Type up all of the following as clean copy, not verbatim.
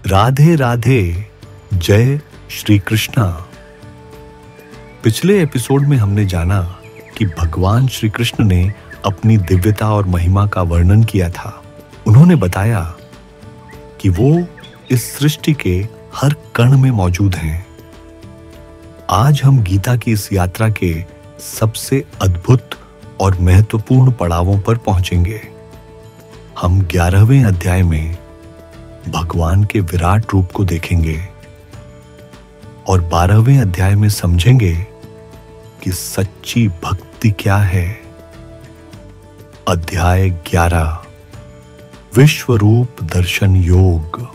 राधे राधे, जय श्री कृष्णा। पिछले एपिसोड में हमने जाना कि भगवान श्री कृष्ण ने अपनी दिव्यता और महिमा का वर्णन किया था। उन्होंने बताया कि वो इस सृष्टि के हर कण में मौजूद हैं। आज हम गीता की इस यात्रा के सबसे अद्भुत और महत्वपूर्ण पड़ावों पर पहुंचेंगे। हम 11वें अध्याय में भगवान के विराट रूप को देखेंगे और 12वें अध्याय में समझेंगे कि सच्ची भक्ति क्या है। अध्याय 11, विश्व रूप दर्शन योग।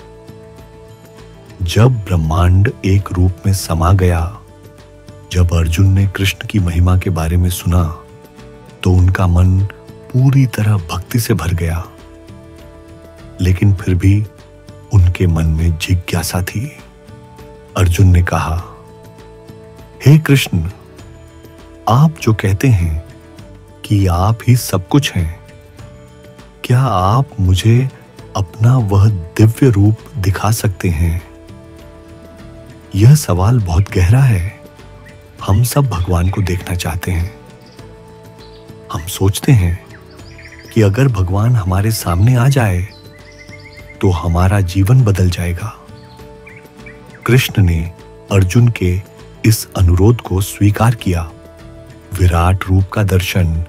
जब ब्रह्मांड एक रूप में समा गया, जब अर्जुन ने कृष्ण की महिमा के बारे में सुना तो उनका मन पूरी तरह भक्ति से भर गया। लेकिन फिर भी उनके मन में जिज्ञासा थी। अर्जुन ने कहा, हे कृष्ण, आप जो कहते हैं कि आप ही सब कुछ हैं, क्या आप मुझे अपना वह दिव्य रूप दिखा सकते हैं? यह सवाल बहुत गहरा है। हम सब भगवान को देखना चाहते हैं। हम सोचते हैं कि अगर भगवान हमारे सामने आ जाए तो हमारा जीवन बदल जाएगा। कृष्ण ने अर्जुन के इस अनुरोध को स्वीकार किया। विराट रूप का दर्शन।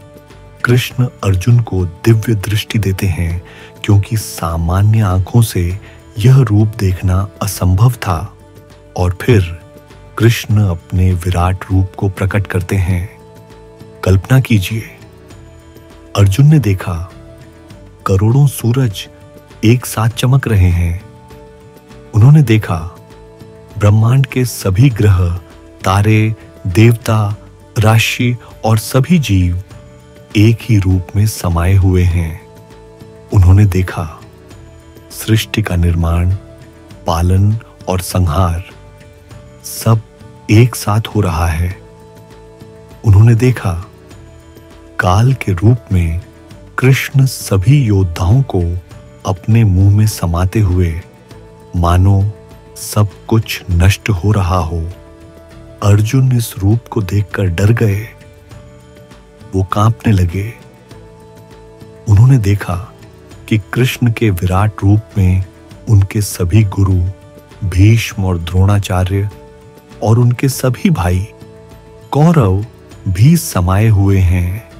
कृष्ण अर्जुन को दिव्य दृष्टि देते हैं क्योंकि सामान्य आंखों से यह रूप देखना असंभव था। और फिर कृष्ण अपने विराट रूप को प्रकट करते हैं। कल्पना कीजिए, अर्जुन ने देखा करोड़ों सूरज एक साथ चमक रहे हैं। उन्होंने देखा ब्रह्मांड के सभी ग्रह, तारे, देवता, राशि और सभी जीव एक ही रूप में समाये हुए हैं। उन्होंने देखा सृष्टि का निर्माण, पालन और संहार सब एक साथ हो रहा है। उन्होंने देखा काल के रूप में कृष्ण सभी योद्धाओं को अपने मुंह में समाते हुए मानो सब कुछ नष्ट हो रहा हो। अर्जुन इस रूप को देखकर डर गए। वो कांपने लगे। उन्होंने देखा कि कृष्ण के विराट रूप में उनके सभी गुरु भीष्म और द्रोणाचार्य और उनके सभी भाई कौरव भी समाये हुए हैं।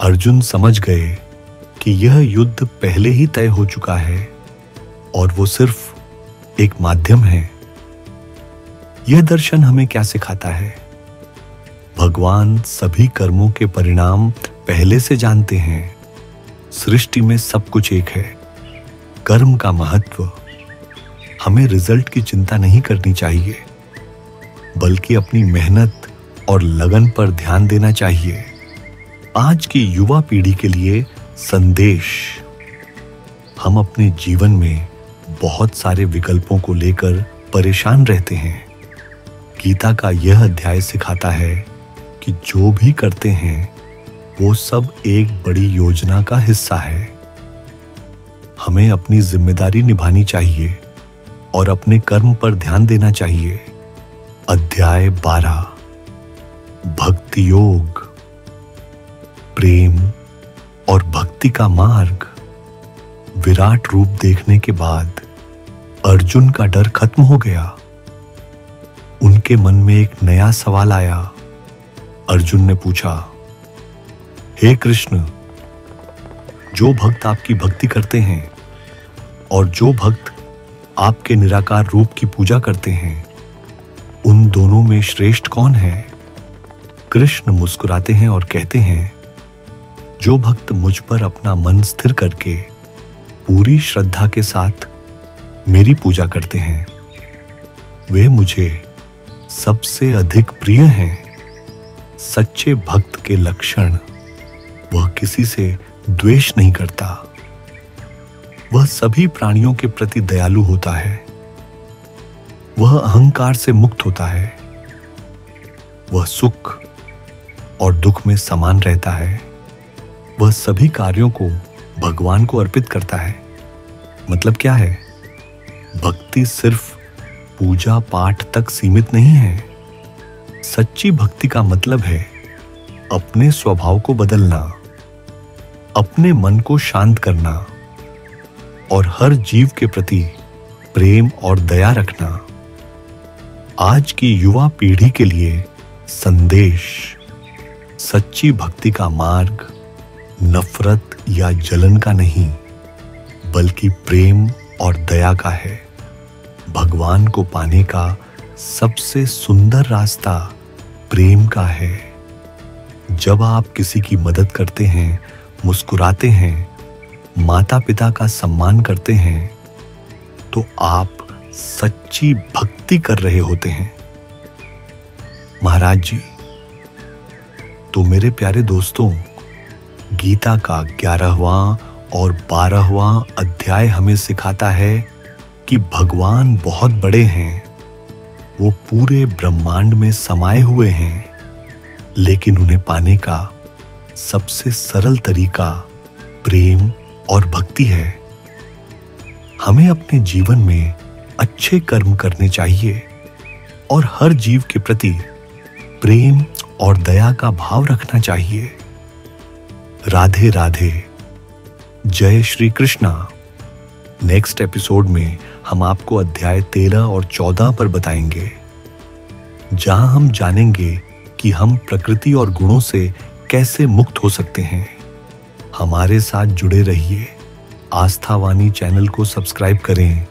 अर्जुन समझ गए कि यह युद्ध पहले ही तय हो चुका है और वो सिर्फ एक माध्यम है। यह दर्शन हमें क्या सिखाता है? भगवान सभी कर्मों के परिणाम पहले से जानते हैं। सृष्टि में सब कुछ एक है। कर्म का महत्व। हमें रिजल्ट की चिंता नहीं करनी चाहिए, बल्कि अपनी मेहनत और लगन पर ध्यान देना चाहिए। आज की युवा पीढ़ी के लिए संदेश। हम अपने जीवन में बहुत सारे विकल्पों को लेकर परेशान रहते हैं। गीता का यह अध्याय सिखाता है कि जो भी करते हैं वो सब एक बड़ी योजना का हिस्सा है। हमें अपनी जिम्मेदारी निभानी चाहिए और अपने कर्म पर ध्यान देना चाहिए। अध्याय 12, भक्ति योग। प्रेम और भक्ति का मार्ग। विराट रूप देखने के बाद अर्जुन का डर खत्म हो गया। उनके मन में एक नया सवाल आया। अर्जुन ने पूछा, हे कृष्ण, जो भक्त आपकी भक्ति करते हैं और जो भक्त आपके निराकार रूप की पूजा करते हैं, उन दोनों में श्रेष्ठ कौन है? कृष्ण मुस्कुराते हैं और कहते हैं, जो भक्त मुझ पर अपना मन स्थिर करके पूरी श्रद्धा के साथ मेरी पूजा करते हैं, वे मुझे सबसे अधिक प्रिय हैं। सच्चे भक्त के लक्षण, वह किसी से द्वेष नहीं करता। वह सभी प्राणियों के प्रति दयालु होता है। वह अहंकार से मुक्त होता है। वह सुख और दुख में समान रहता है। वह सभी कार्यों को भगवान को अर्पित करता है। मतलब क्या है? भक्ति भक्ति सिर्फ पूजा पाठ तक सीमित नहीं है। सच्ची भक्ति का मतलब है अपने स्वभाव को बदलना, अपने मन को शांत करना और हर जीव के प्रति प्रेम और दया रखना। आज की युवा पीढ़ी के लिए संदेश: सच्ची भक्ति का मार्ग नफरत या जलन का नहीं, बल्कि प्रेम और दया का है। भगवान को पाने का सबसे सुंदर रास्ता प्रेम का है। जब आप किसी की मदद करते हैं, मुस्कुराते हैं, माता पिता का सम्मान करते हैं, तो आप सच्ची भक्ति कर रहे होते हैं। महाराज जी, तो मेरे प्यारे दोस्तों, गीता का 11वां और 12वां अध्याय हमें सिखाता है कि भगवान बहुत बड़े हैं, वो पूरे ब्रह्मांड में समाये हुए हैं, लेकिन उन्हें पाने का सबसे सरल तरीका प्रेम और भक्ति है। हमें अपने जीवन में अच्छे कर्म करने चाहिए और हर जीव के प्रति प्रेम और दया का भाव रखना चाहिए। राधे राधे, जय श्री कृष्णा। नेक्स्ट एपिसोड में हम आपको अध्याय 13 और 14 पर बताएंगे, जहां हम जानेंगे कि हम प्रकृति और गुणों से कैसे मुक्त हो सकते हैं। हमारे साथ जुड़े रहिए। आस्थावाणी चैनल को सब्सक्राइब करें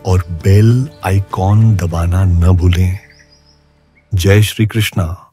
और बेल आइकॉन दबाना न भूलें। जय श्री कृष्णा।